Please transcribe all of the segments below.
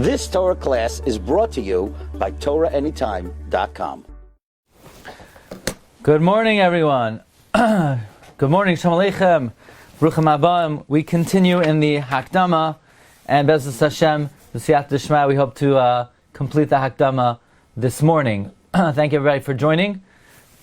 This Torah class is brought to you by TorahAnytime.com. Good morning, everyone. Good morning, Shalom Aleichem, Bruchim Abam. We continue in the Hakdama, and Be'ezus Hashem, the Siyat D'Shma, we hope to complete the Hakdama this morning. Thank you, everybody, for joining.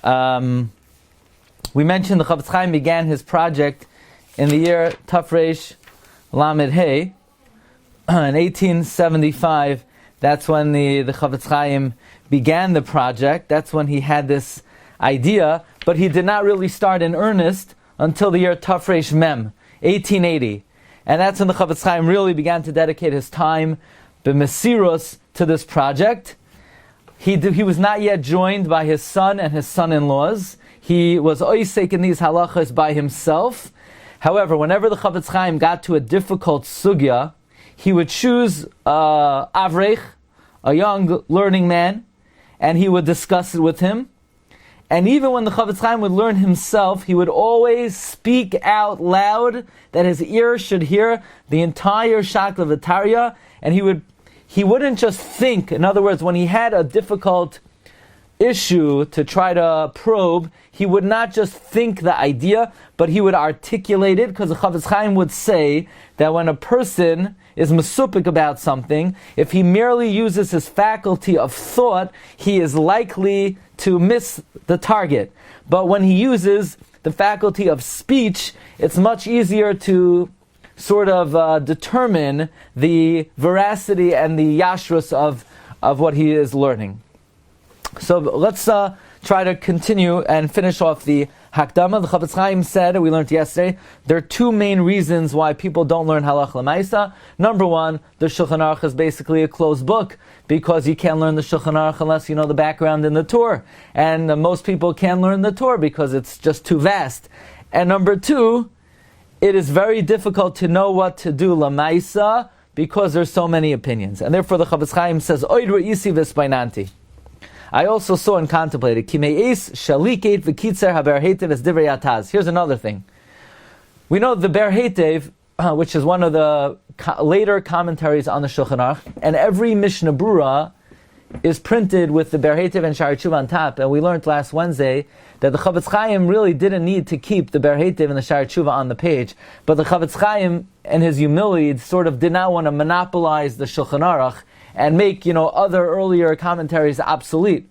We mentioned the Chofetz Chaim began his project in the year Tafresh Lamed Hey. In 1875, that's when the Chofetz Chaim began the project. That's when he had this idea, but he did not really start in earnest until the year Tafresh Mem, 1880. And that's when the Chofetz Chaim really began to dedicate his time, b'mesirus, to this project. He was not yet joined by his son and his son-in-laws. He was oisek in these halachas by himself. However, whenever the Chofetz Chaim got to a difficult sugya, he would choose Avrech, a young learning man, and he would discuss it with him. And even when the Chofetz Chaim would learn himself, he would always speak out loud that his ear should hear the entire Shakla V'Tarya, and he wouldn't just think. In other words, when he had a difficult issue to try to probe, he would not just think the idea, but he would articulate it, because the Chofetz Chaim would say that when a person is mesupik about something, if he merely uses his faculty of thought, he is likely to miss the target. But when he uses the faculty of speech, it's much easier to sort of determine the veracity and the yashrus of what he is learning. So let's try to continue and finish off the Hakdama. The Chofetz Chaim said, and we learned yesterday, there are two main reasons why people don't learn Halach L'Maisa. Number one, the Shulchan Aruch is basically a closed book, because you can't learn the Shulchan Aruch unless you know the background in the Torah. And most people can't learn the Torah because it's just too vast. And number two, it is very difficult to know what to do L'Maisa, because there's so many opinions. And therefore the Chofetz Chaim says, Oid Re'isi V'Spainanti. I also saw and contemplated. Here's another thing. We know the Bear Hatef, which is one of the later commentaries on the Shulchan Aruch, and every Mishna Berura is printed with the Bear Hatef and Shari Tshuva on top. And we learned last Wednesday that the Chofetz Chaim really didn't need to keep the Bear Hatef and the Shari Tshuva on the page, but the Chofetz Chaim, in his humility, sort of did not want to monopolize the Shulchan Aruch and make, other earlier commentaries obsolete.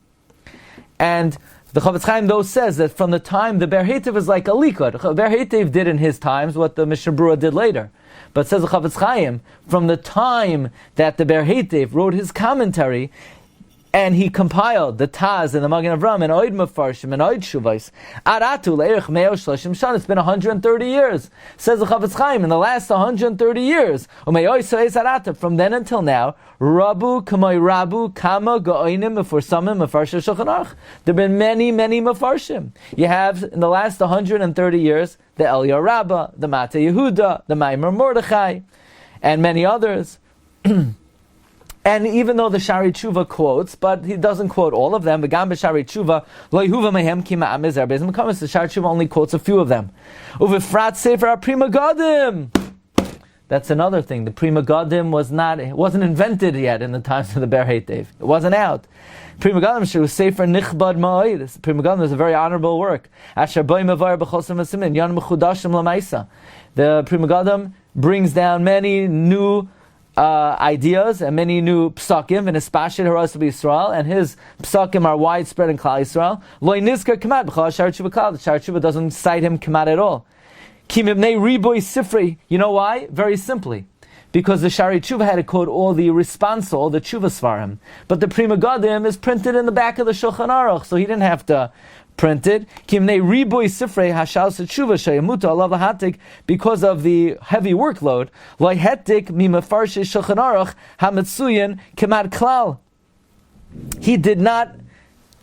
And the Chofetz Chaim, though, says that from the time the Bear Hatef is like a likud. The Bear Hatef did in his times what the Mishnah Berura did later. But says the Chofetz Chaim, from the time that the Bear Hatef wrote his commentary, and he compiled the Taz and the Magen Avram and Oid Mefarshim and Oid Shuvais. Aratu le'erich meo shlashim shan. It's been 130 years. Says the Chofetz Chaim, in the last 130 years, from then until now, Rabu k'may Rabu kama go'oinim meforsamim mefarshim Shulchan Aruch. There have been many, many mefarshim. You have, in the last 130 years, the Eliyahu Rabbah, the Mata Yehuda, the Maimer Mordechai, and many others. And even though the Shari Tshuva quotes, but he doesn't quote all of them, the Shari Tshuva only quotes a few of them. Uvifrat Sefer Prima Gadim. That's another thing. The Prima Gadim wasn't invented yet in the times of the Bear Hatef. It wasn't out. Prima Gadim was Sefer Nichbad Ma'id. Prima Gadim is a very honorable work. Asher Boi Mavar B'Chosim Asimin Yan Mechudashim L'Maisa. The Prima Gadim brings down many new ideas and many new psakim, and especially Haras Yisrael, and his psakim are widespread in Klal Yisrael. Loi nizkar kamat b'chal Shar Tshuva Klal. The Shar Tshuva doesn't cite him kamat at all. Kim ibnei riboy sifri. You know why? Very simply, because the Shari Tshuva had to quote all the responsa, all the Tshuva Svarim, but the Prima Gadim is printed in the back of the Shulchan Aruch, so he didn't have to printed Kimnei Riboy Sifrei Hashal Tshuva Shayamuta Allah Hatik, because of the heavy workload. Loi Hetik Mimafarshi Shulchan Aruch Hametsuyan Kemat Klal. He did not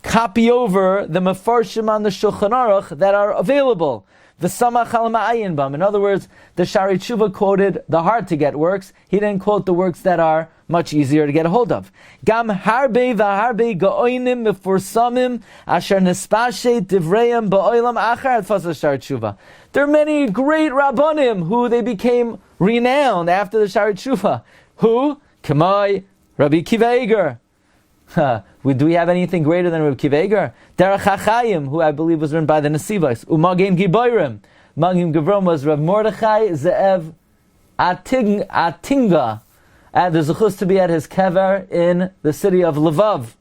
copy over the Mefarshim on the Shulchan Aruch that are available. The Samach al Ma'ayin Bam. In other words, the Shari Tshuva quoted the hard to get works. He didn't quote the works that are much easier to get a hold of. Gam harbe v'harbe ga'oinim mefursamim asher nespashe divreim ba'olam achar atfas Shari Tshuva. There are many great Rabbanim who they became renowned after the Shari Tshuva. Who? Kamai Rabbi Kiva Eger. Do we have anything greater than Rabbi Kiva Eger? Derech HaChaim, who I believe was written by the Nesivos. Umagim Giborim. Magim Gevrom was Rav Mordechai Ze'ev Atinga. There's a chus to be at his kever in the city of Lvov.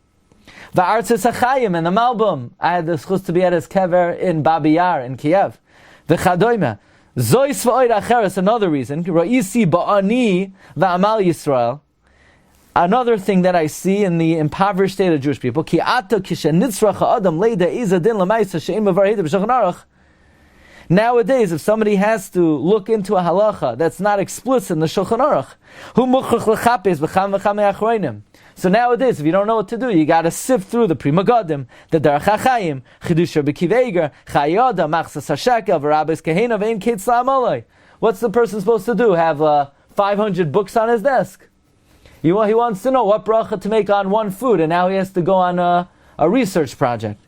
Va'artzis HaChaim and the Malbum. I had the chus to be at his kever in Babi Yar in Kiev. V'chadoyma. Zois v'oid acheres, another reason. Ra'isi ba'ani va'amal Yisrael. Another thing that I see in the impoverished state of Jewish people. Ki ato kishe ha'adam leida izadin l'maisa she'im avar hita b'shulchan aruch. Nowadays, if somebody has to look into a halacha that's not explicit in the Shulchan Aruch, hu muchach l'chapes b'cham v'cham achronim. So nowadays, if you don't know what to do, you got to sift through the Pri Megadim, the Derech HaChaim, Chidush Rabbi Kiva Eger, Chayada, Machzas HaShekel, V'Rabbis Kehena, V'Ein Keit Slam Olay. What's the person supposed to do? Have 500 books on his desk? He wants to know what bracha to make on one food, and now he has to go on a research project.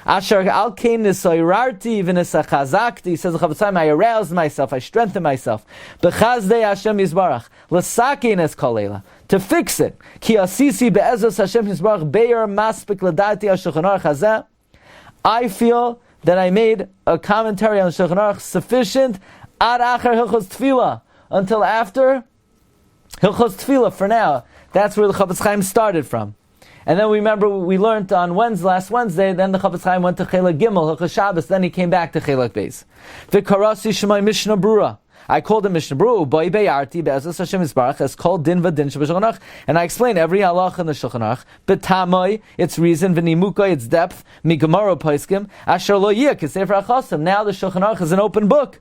Asher al kein nisoirarti v'nisachazakti, he says, I aroused myself, I strengthened myself. B'chazdei Hashem Yisbarach, l'sakein es kolela, to fix it. Ki asisi be'ezos Hashem Yisbarach be'er maspik l'dati ha-Shulchan Aruch hazeh. I feel that I made a commentary on Shulchan Aruch sufficient ad achar hilchos tefillah, until after hilchos tefillah. For now, that's where the Chofetz Chaim started from. And then we learned on last Wednesday, then the Chofetz Chaim went to Chelak Gimel, Hilchos Shabbos, then he came back to Chelak Beis. V'karasi shemai Mishna Berura. I called him Mishna Berura, U'boi be'arti be'ezos Hashem Yisbarach, as called din v'din sheb'Shulchan Aruch. And I explained every halacha in the Shulchan Aruch, b'tamoi, its reason, v'nimukai, its depth, mi'gemara poiskim, asher lo yiyah, k'sefer achosim. Now the Shulchan Aruch is an open book.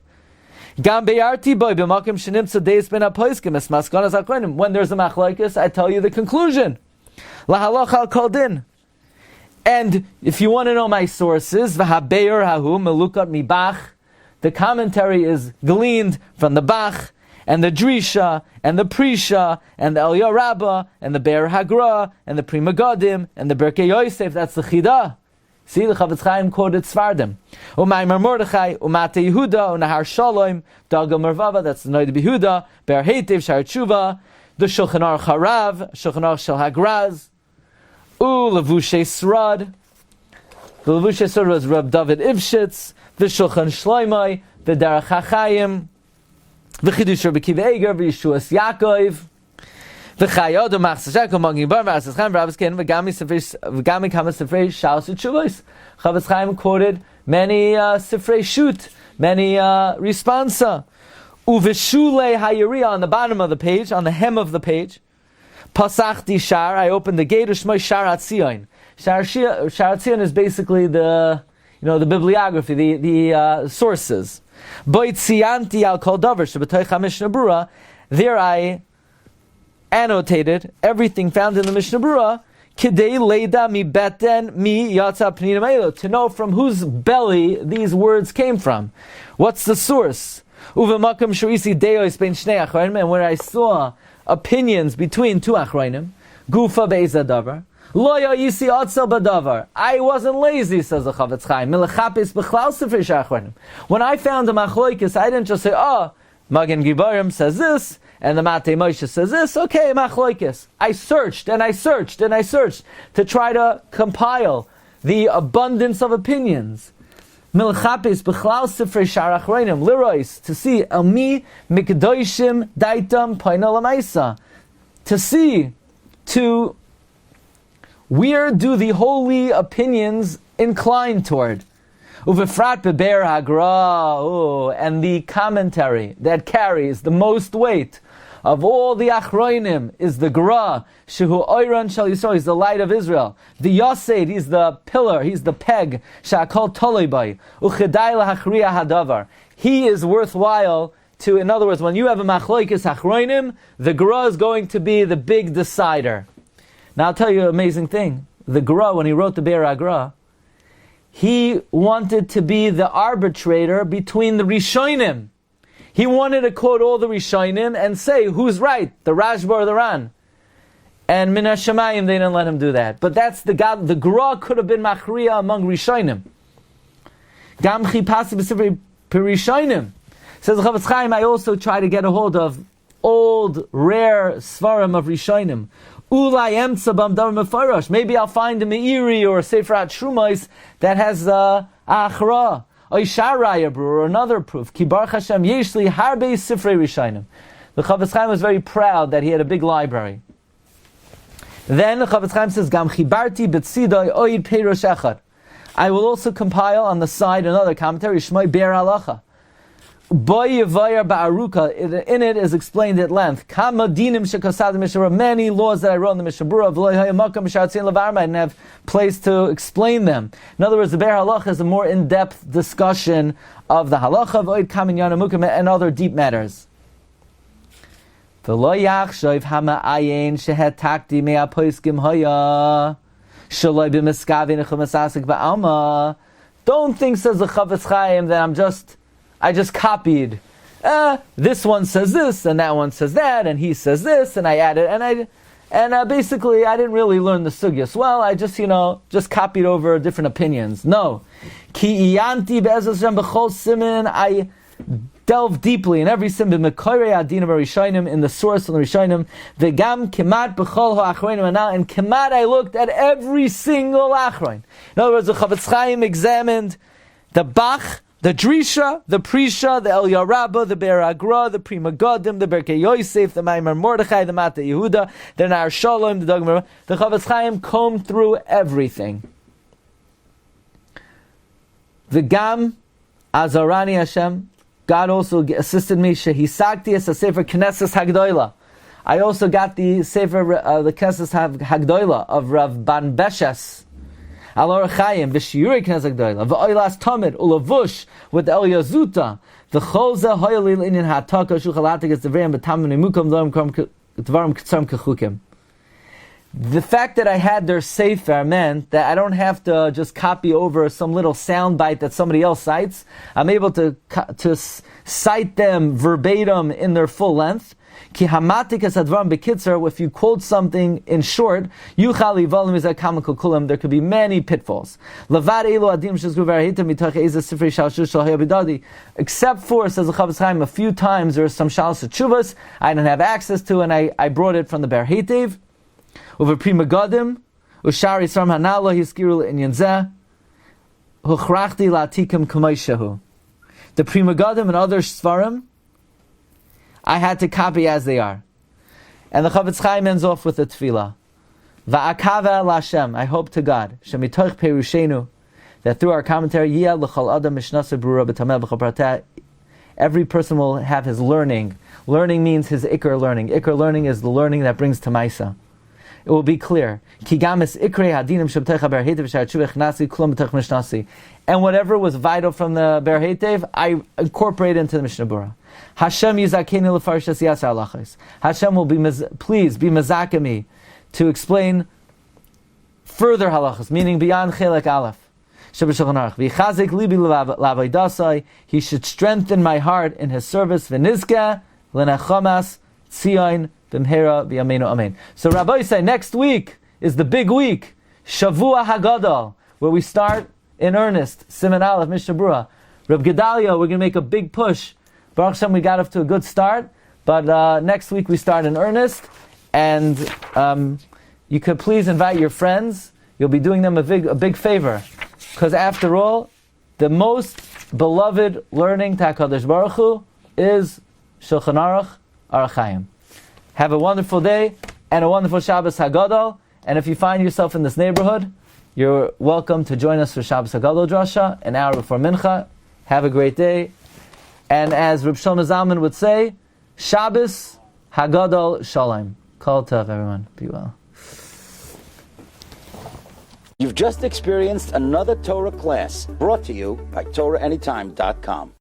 Gam be'arti boi b'makim shenimtza deis ben ha-poiskim, es maskonas ha-koinim. When there's a machlokes, I tell you the conclusion. Lahaloch al kol din. And if you want to know my sources, v'habeir hahu melukat mibach, the commentary is gleaned from the Bach, and the Drisha, and the Prisha, and the Eliyah Rabbah, and the Bear Hagra, and the Pri Megadim, and the Berkei Yosef. That's the Chidah. See, the Chofetz Chaim quoted Svardim. U'Maimar Mordechai, U'Mate Yehuda, U'Nahar Shalom, Daga Mervava, that's the Noid Behuda, Bear Hatef, Shar Tshuva, the Shulchan Aruch Harav, Shulchan Aruch Shel Hagraz, Levushe Srad. The Levushe Srad was Reb David Ivshitz, the Shulchan Shloimei, the Derech HaChaim, the Chidush Rabbi Kiva Eger, the Yeshuas Yaakov, the Chayod, the Machzas HaShekel, Magim Bar, Machzas Chaim, Rabbis Ken, V'gami Kama Sifrei Shalos Utshuvos. Chofetz Chaim quoted many Sifrei Shut, many responsa. Uveshule Hayariah, on the bottom of the page, on the hem of the page. Pasachti Shar, I opened the gate of Shmoi Shar HaTzion. Shar HaTzion is basically the bibliography, the sources. Boit Tzianti al Kol Davar Shebetoich HaMishna Berura. There I annotated everything found in the Mishnah Berura. Kidei Leida mi beten mi yatsa pnina meilo, to know from whose belly these words came from. What's the source? Uvemakam shuisi deos ben shnei achronim, and where I saw opinions between two achronim, gufa be'eza davar, lo yisi otzel badavar. I wasn't lazy, says the Chofetz Chaim. Milachapis b'chlal sefrish achronim. When I found the machloikis, I didn't just say, Magen Gibarim says this, and the Matei Moshe says this. Okay, machloikis. I searched and I searched and I searched to try to compile the abundance of opinions. Milchapis b'chlal sifrei shar achronim lirois, to see elmi mikdoshim daitam paina lamaisa, to see to where do the holy opinions incline toward. Uvefrat be'Bear Hagra, and the commentary that carries the most weight of all the achronim is the Gra, Shehu Oyran Shal Yisrael, he's the light of Israel. The Yosed, he's the pillar, he's the peg, Sha'akol Tolei Bai, Uchedai Lahachriya Hadavar. He is worthwhile to, in other words, when you have a machloikis achronim, the Gra is going to be the big decider. Now I'll tell you an amazing thing. The Gra, when he wrote the Bear Hagra, he wanted to be the arbitrator between the Rishonim. He wanted to quote all the Rishonim and say who's right, the Rashba or the Ran. And Min HaShamayim, they didn't let him do that. But that's the God. The Gra could have been Machriya among Rishonim. Gam chipasi b'sifrei Rishonim. Says the Chofetz Chaim, I also try to get a hold of old, rare Svarim of Rishonim. Ulai emtza bam davar mefarash. Maybe I'll find a Meiri or a Sefer HaTrumos that has achra. Oisharaya Berura, or another proof. Ki Baruch Hashem yeshli harbe sifrei rishayim. The Chofetz Chaim was very proud that he had a big library. Then the Chofetz Chaim says, Gam chibarti betzidoi oid peirosh echad. I will also compile on the side another commentary, Shmoi Bear Halacha. Boy Yevayar Ba'aruka, in it is explained at length. Kama dinim shekosad Mishabura, many laws that I wrote in the Mishabura, v'lo hayamakam mishatzin levarma, I didn't have place to explain them. In other words, the Bear Halacha is a more in-depth discussion of the Halacha of Oid Kamin Yanamukim and other deep matters. V'lo yachshoiv hama ayin shehet takti mea poiskim hoya shaloi b'miskavin echumasasik ba'alma. Don't think, says the Chofetz Chaim, that I just copied. This one says this, and that one says that, and he says this, and I added, and basically I didn't really learn the sugyas well. I just copied over different opinions. No, ki iyanti be'ezras Hashem b'chol siman. I delve deeply in every siman b'mekorei adina b'rishayim, in the source of the Rishayim. V'gam kemat b'chol ha'achronim anal, and kemat I looked at every single achron. In other words, the Chofetz Chaim examined the Bach, the Drisha, the Prisha, the El Yarabba, the Be'er Agra, the Prima Godim, the Berkei Yosef, the Maimar Mordechai, the Mata Yehuda, the Nar Shalom, the Dogmar. The Chofetz Chaim combed through everything. The Gam Azarani Hashem, God also assisted me. Shehisakti es a Sefer Knesses Hagdoila. I also got the Sefer, the Knesses Hagdoila of Rav Ban Beshes. Alor Chaim, v'shiyuri Knesset Gdoila, v'oilas Tamid, ulavush, with El Yazuta, the Cholze Hoyalil Inyan Hataka, Shuchalatik is the Vreim, B'tamim Nimukam, Dvarim K'tzam Kechukim. The fact that I had their Sefer meant that I don't have to just copy over some little sound bite that somebody else cites. I'm able to cite them verbatim in their full length. Ki hamatik es advarim bekitzer, if you quote something in short, yuchal yivalim is kamakol kulam, there could be many pitfalls. Levad elu adim shezgu v'arahita mitach eza sifrei shalshush shal hayabidadi. Except for, says the Chofetz Chaim, a few times there are some shalos tshuvas I didn't have access to, and I brought it from the Bear Hatef. Over Prima Godim, ushari sarm hanala hiskiru inyan zeh, huchrachti la'atikim k'moishehu. The Prima Godim and other svarim, I had to copy as they are. And the Chofetz Chaim ends off with a tefillah. Va'akava l'Hashem, I hope to God, shemitoch perushenu, that through our commentary, yiyah l'chol adam mishnasa berura b'tameh b'chol prateh, every person will have his learning. Learning means his ikr learning. Ikr learning is the learning that brings to Maisa. It will be clear. And whatever was vital from the Bear Hatef, I incorporate into the Mishnah Berura. Hashem yizakeni l'farshas yasar halachos. Hashem will be please be mazakami to explain further halachos, meaning beyond chelek aleph. V'chazik libi l'avaydasai. He should strengthen my heart in his service. V'nizka l'nechamas tzion. So Rabbi say next week is the big week, Shavua Hagadol, where we start in earnest, Siman Aleph, Mishnah Berura. Reb Gedalia, we're going to make a big push. Baruch Hashem, we got off to a good start, but next week we start in earnest, and you could please invite your friends. You'll be doing them a big favor, because after all, the most beloved learning to HaKadosh Baruch Hu is Shulchan Aruch Arachayim. Have a wonderful day and a wonderful Shabbos Hagadol. And if you find yourself in this neighborhood, you're welcome to join us for Shabbos Hagadol Drasha, an hour before Mincha. Have a great day. And as Reb Shlomo Zalman would say, Shabbos Hagadol Shalom. Kol tov, everyone. Be well. You've just experienced another Torah class brought to you by TorahAnytime.com.